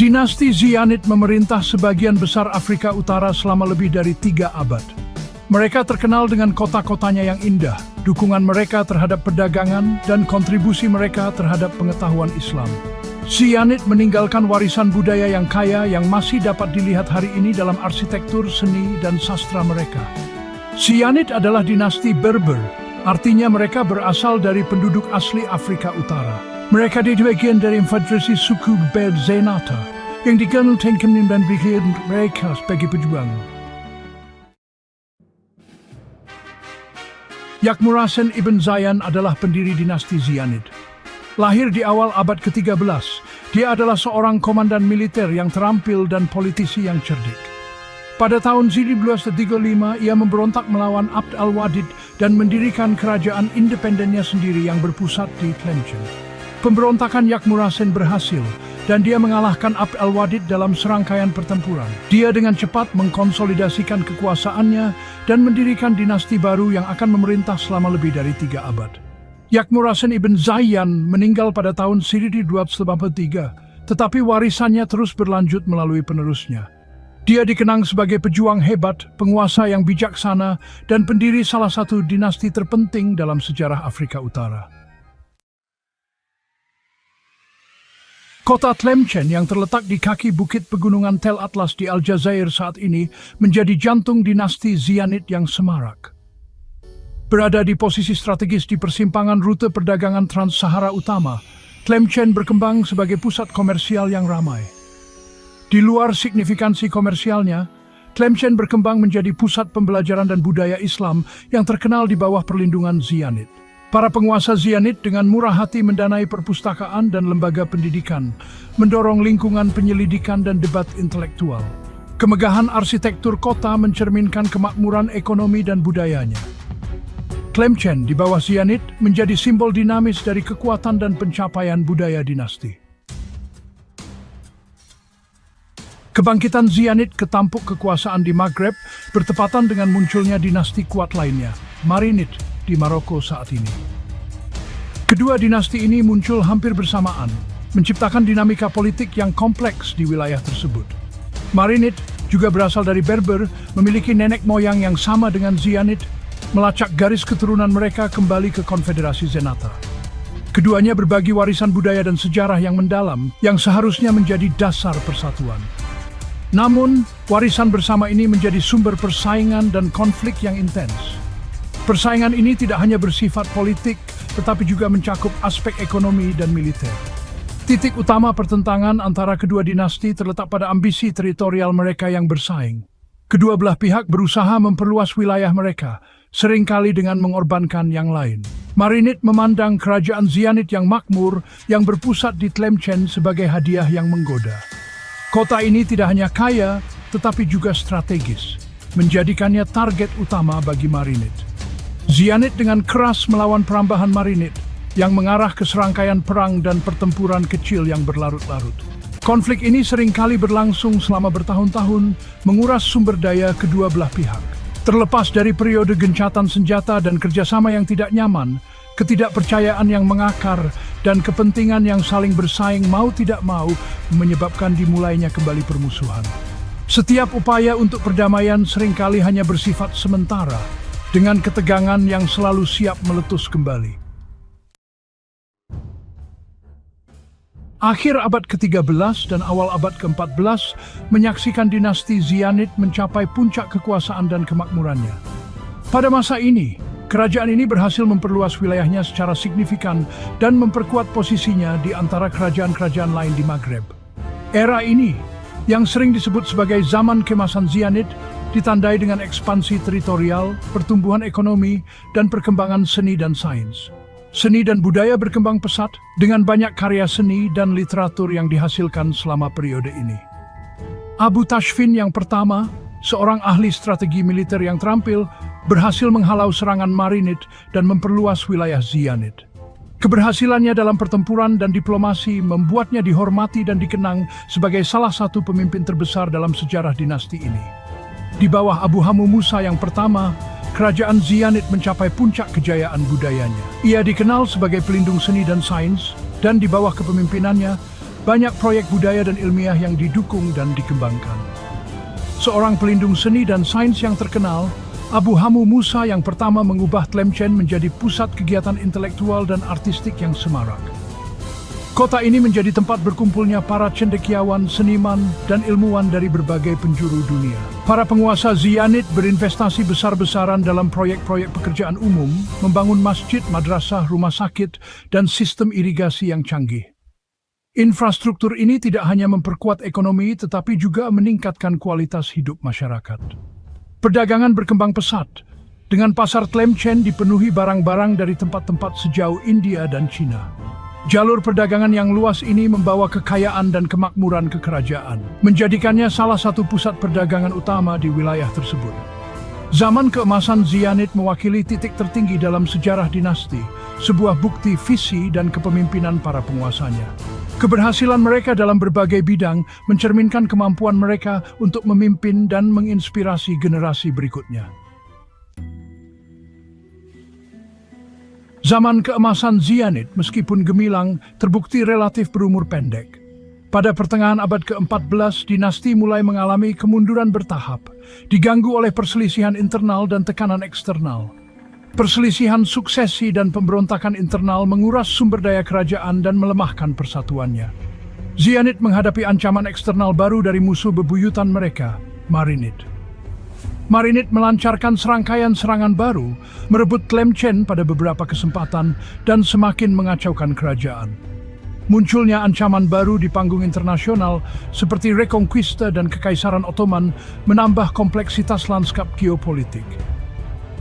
Dinasti Zianid memerintah sebagian besar Afrika Utara selama lebih dari 3 abad. Mereka terkenal dengan kota-kotanya yang indah, dukungan mereka terhadap perdagangan, dan kontribusi mereka terhadap pengetahuan Islam. Zianid meninggalkan warisan budaya yang kaya yang masih dapat dilihat hari ini dalam arsitektur, seni, dan sastra mereka. Zianid adalah dinasti Berber, artinya mereka berasal dari penduduk asli Afrika Utara. Mereka bagian dari federasi suku Zenata yang dikenal dan bikin mereka sebagai pejuang. Yakmurasen Ibn Zayan adalah pendiri dinasti Zianid. Lahir di awal abad ke-13, dia adalah seorang komandan militer yang terampil dan politisi yang cerdik. Pada tahun 1235, ia memberontak melawan Abd al-Wadid dan mendirikan kerajaan independennya sendiri yang berpusat di Tlemcen. Pemberontakan Yakmurasen berhasil, dan dia mengalahkan Abd al-Wadid dalam serangkaian pertempuran. Dia dengan cepat mengkonsolidasikan kekuasaannya dan mendirikan dinasti baru yang akan memerintah selama lebih dari 3 abad. Yakmurasen Ibn Zayan meninggal pada tahun 1283, tetapi warisannya terus berlanjut melalui penerusnya. Dia dikenang sebagai pejuang hebat, penguasa yang bijaksana, dan pendiri salah satu dinasti terpenting dalam sejarah Afrika Utara. Kota Tlemcen yang terletak di kaki bukit pegunungan Tel Atlas di Aljazair saat ini menjadi jantung dinasti Zianid yang semarak. Berada di posisi strategis di persimpangan rute perdagangan Trans-Sahara Utama, Tlemcen berkembang sebagai pusat komersial yang ramai. Di luar signifikansi komersialnya, Tlemcen berkembang menjadi pusat pembelajaran dan budaya Islam yang terkenal di bawah perlindungan Zianid. Para penguasa Zianid dengan murah hati mendanai perpustakaan dan lembaga pendidikan, mendorong lingkungan penyelidikan dan debat intelektual. Kemegahan arsitektur kota mencerminkan kemakmuran ekonomi dan budayanya. Tlemcen di bawah Zianid menjadi simbol dinamis dari kekuatan dan pencapaian budaya dinasti. Kebangkitan Zianid ke tampuk kekuasaan di Maghreb bertepatan dengan munculnya dinasti kuat lainnya, Marinid, di Maroko saat ini. Kedua dinasti ini muncul hampir bersamaan, menciptakan dinamika politik yang kompleks di wilayah tersebut. Marinid juga berasal dari Berber, memiliki nenek moyang yang sama dengan Zianid, melacak garis keturunan mereka kembali ke Konfederasi Zenata. Keduanya berbagi warisan budaya dan sejarah yang mendalam, yang seharusnya menjadi dasar persatuan. Namun, warisan bersama ini menjadi sumber persaingan dan konflik yang intens. Persaingan ini tidak hanya bersifat politik, tetapi juga mencakup aspek ekonomi dan militer. Titik utama pertentangan antara kedua dinasti terletak pada ambisi teritorial mereka yang bersaing. Kedua belah pihak berusaha memperluas wilayah mereka, seringkali dengan mengorbankan yang lain. Marinid memandang kerajaan Zianid yang makmur, yang berpusat di Tlemcen sebagai hadiah yang menggoda. Kota ini tidak hanya kaya, tetapi juga strategis, menjadikannya target utama bagi Marinid. Zianid dengan keras melawan perambahan Marinid yang mengarah ke serangkaian perang dan pertempuran kecil yang berlarut-larut. Konflik ini seringkali berlangsung selama bertahun-tahun, menguras sumber daya kedua belah pihak. Terlepas dari periode gencatan senjata dan kerjasama yang tidak nyaman, ketidakpercayaan yang mengakar, dan kepentingan yang saling bersaing mau tidak mau menyebabkan dimulainya kembali permusuhan. Setiap upaya untuk perdamaian seringkali hanya bersifat sementara, dengan ketegangan yang selalu siap meletus kembali. Akhir abad ke-13 dan awal abad ke-14 menyaksikan dinasti Zianid mencapai puncak kekuasaan dan kemakmurannya. Pada masa ini, kerajaan ini berhasil memperluas wilayahnya secara signifikan dan memperkuat posisinya di antara kerajaan-kerajaan lain di Maghreb. Era ini, yang sering disebut sebagai zaman kemasan Zianid, ditandai dengan ekspansi teritorial, pertumbuhan ekonomi, dan perkembangan seni dan sains. Seni dan budaya berkembang pesat dengan banyak karya seni dan literatur yang dihasilkan selama periode ini. Abu Tashfin yang pertama, seorang ahli strategi militer yang terampil, berhasil menghalau serangan Marinid dan memperluas wilayah Zianid. Keberhasilannya dalam pertempuran dan diplomasi membuatnya dihormati dan dikenang sebagai salah satu pemimpin terbesar dalam sejarah dinasti ini. Di bawah Abu Hammu Musa yang pertama, kerajaan Zianid mencapai puncak kejayaan budayanya. Ia dikenal sebagai pelindung seni dan sains, dan di bawah kepemimpinannya, banyak proyek budaya dan ilmiah yang didukung dan dikembangkan. Seorang pelindung seni dan sains yang terkenal, Abu Hammu Musa yang pertama mengubah Tlemcen menjadi pusat kegiatan intelektual dan artistik yang semarak. Kota ini menjadi tempat berkumpulnya para cendekiawan, seniman, dan ilmuwan dari berbagai penjuru dunia. Para penguasa Zianid berinvestasi besar-besaran dalam proyek-proyek pekerjaan umum, membangun masjid, madrasah, rumah sakit, dan sistem irigasi yang canggih. Infrastruktur ini tidak hanya memperkuat ekonomi, tetapi juga meningkatkan kualitas hidup masyarakat. Perdagangan berkembang pesat, dengan pasar Tlemcen dipenuhi barang-barang dari tempat-tempat sejauh India dan Cina. Jalur perdagangan yang luas ini membawa kekayaan dan kemakmuran ke kerajaan, menjadikannya salah satu pusat perdagangan utama di wilayah tersebut. Zaman keemasan Zianid mewakili titik tertinggi dalam sejarah dinasti, sebuah bukti visi dan kepemimpinan para penguasanya. Keberhasilan mereka dalam berbagai bidang mencerminkan kemampuan mereka untuk memimpin dan menginspirasi generasi berikutnya. Zaman keemasan Zianid, meskipun gemilang, terbukti relatif berumur pendek. Pada pertengahan abad ke-14, dinasti mulai mengalami kemunduran bertahap, diganggu oleh perselisihan internal dan tekanan eksternal. Perselisihan suksesi dan pemberontakan internal menguras sumber daya kerajaan dan melemahkan persatuannya. Zianid menghadapi ancaman eksternal baru dari musuh bebuyutan mereka, Marinid. Marinid melancarkan serangkaian serangan baru, merebut Tlemcen pada beberapa kesempatan, dan semakin mengacaukan kerajaan. Munculnya ancaman baru di panggung internasional, seperti Reconquista dan Kekaisaran Ottoman, menambah kompleksitas lanskap geopolitik.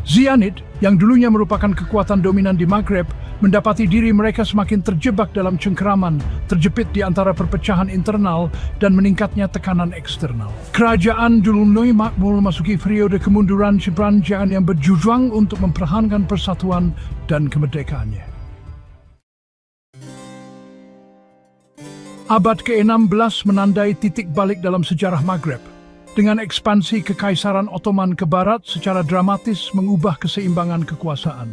Zianid, yang dulunya merupakan kekuatan dominan di Maghreb, mendapati diri mereka semakin terjebak dalam cengkeraman, terjepit di antara perpecahan internal dan meningkatnya tekanan eksternal. Kerajaan Dulunoi Makmur memasuki periode kemunduran Sepanjang yang berjuang untuk mempertahankan persatuan dan kemerdekaannya. Abad ke-16 menandai titik balik dalam sejarah Maghreb, dengan ekspansi Kekaisaran Ottoman ke barat secara dramatis mengubah keseimbangan kekuasaan.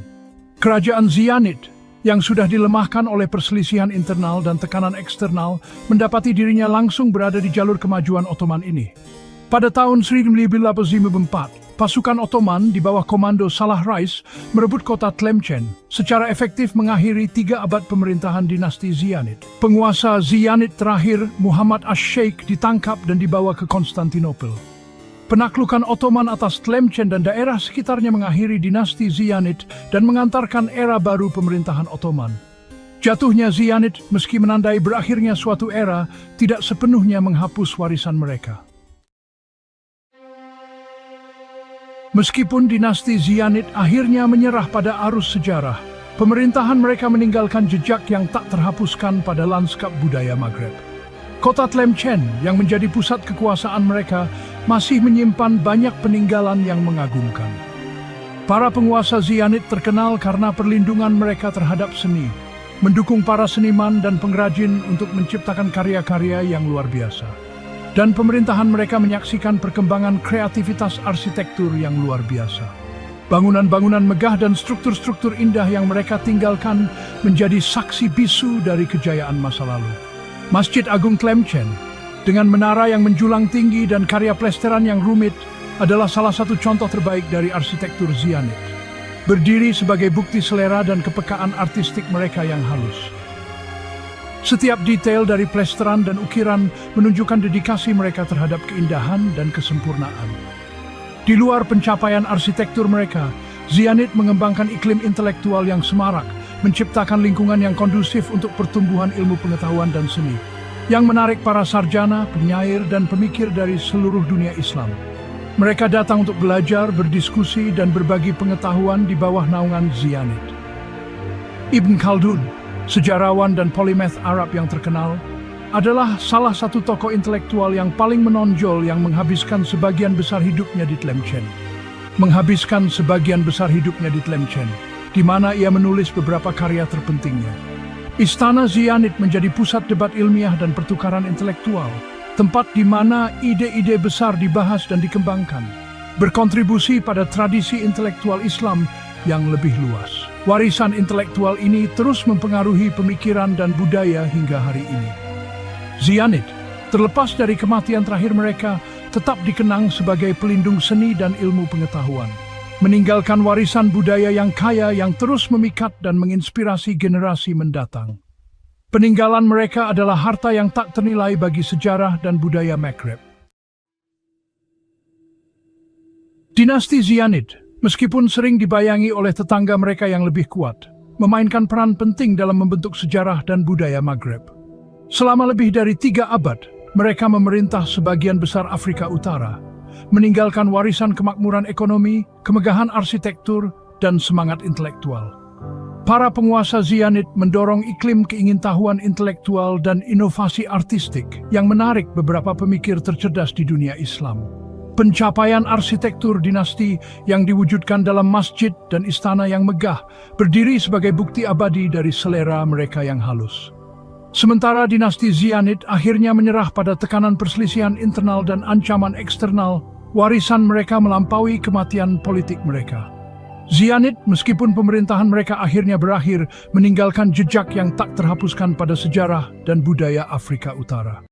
Kerajaan Zianid, yang sudah dilemahkan oleh perselisihan internal dan tekanan eksternal, mendapati dirinya langsung berada di jalur kemajuan Ottoman ini. Pada tahun 1954, pasukan Ottoman di bawah komando Salah Reis merebut kota Tlemcen, secara efektif mengakhiri 3 abad pemerintahan dinasti Zianid. Penguasa Zianid terakhir, Muhammad Ash-Sheikh, ditangkap dan dibawa ke Konstantinopel. Penaklukan Ottoman atas Tlemcen dan daerah sekitarnya mengakhiri dinasti Zianid dan mengantarkan era baru pemerintahan Ottoman. Jatuhnya Zianid, meski menandai berakhirnya suatu era, tidak sepenuhnya menghapus warisan mereka. Meskipun dinasti Zianid akhirnya menyerah pada arus sejarah, pemerintahan mereka meninggalkan jejak yang tak terhapuskan pada lanskap budaya Maghreb. Kota Tlemcen, yang menjadi pusat kekuasaan mereka, masih menyimpan banyak peninggalan yang mengagumkan. Para penguasa Zianid terkenal karena perlindungan mereka terhadap seni, mendukung para seniman dan pengrajin untuk menciptakan karya-karya yang luar biasa. Dan pemerintahan mereka menyaksikan perkembangan kreativitas arsitektur yang luar biasa. Bangunan-bangunan megah dan struktur-struktur indah yang mereka tinggalkan menjadi saksi bisu dari kejayaan masa lalu. Masjid Agung Tlemcen, dengan menara yang menjulang tinggi dan karya plesteran yang rumit, adalah salah satu contoh terbaik dari arsitektur Zianid. Berdiri sebagai bukti selera dan kepekaan artistik mereka yang halus. Setiap detail dari plesteran dan ukiran menunjukkan dedikasi mereka terhadap keindahan dan kesempurnaan. Di luar pencapaian arsitektur mereka, Zianid mengembangkan iklim intelektual yang semarak, menciptakan lingkungan yang kondusif untuk pertumbuhan ilmu pengetahuan dan seni, yang menarik para sarjana, penyair, dan pemikir dari seluruh dunia Islam. Mereka datang untuk belajar, berdiskusi, dan berbagi pengetahuan di bawah naungan Zianid. Ibn Khaldun, sejarawan dan polimeth Arab yang terkenal, adalah salah satu tokoh intelektual yang paling menonjol yang menghabiskan sebagian besar hidupnya di Tlemcen. Di mana ia menulis beberapa karya terpentingnya. Istana Zianid menjadi pusat debat ilmiah dan pertukaran intelektual, tempat di mana ide-ide besar dibahas dan dikembangkan, berkontribusi pada tradisi intelektual Islam yang lebih luas. Warisan intelektual ini terus mempengaruhi pemikiran dan budaya hingga hari ini. Zianid, terlepas dari kematian terakhir mereka, tetap dikenang sebagai pelindung seni dan ilmu pengetahuan, meninggalkan warisan budaya yang kaya yang terus memikat dan menginspirasi generasi mendatang. Peninggalan mereka adalah harta yang tak ternilai bagi sejarah dan budaya Maghreb. Dinasti Zianid, meskipun sering dibayangi oleh tetangga mereka yang lebih kuat, memainkan peran penting dalam membentuk sejarah dan budaya Maghreb. Selama lebih dari 3 abad, mereka memerintah sebagian besar Afrika Utara, meninggalkan warisan kemakmuran ekonomi, kemegahan arsitektur, dan semangat intelektual. Para penguasa Zianid mendorong iklim keingintahuan intelektual dan inovasi artistik yang menarik beberapa pemikir tercerdas di dunia Islam. Pencapaian arsitektur dinasti yang diwujudkan dalam masjid dan istana yang megah berdiri sebagai bukti abadi dari selera mereka yang halus. Sementara dinasti Zianid akhirnya menyerah pada tekanan perselisihan internal dan ancaman eksternal, warisan mereka melampaui kematian politik mereka. Zianid, meskipun pemerintahan mereka akhirnya berakhir, meninggalkan jejak yang tak terhapuskan pada sejarah dan budaya Afrika Utara.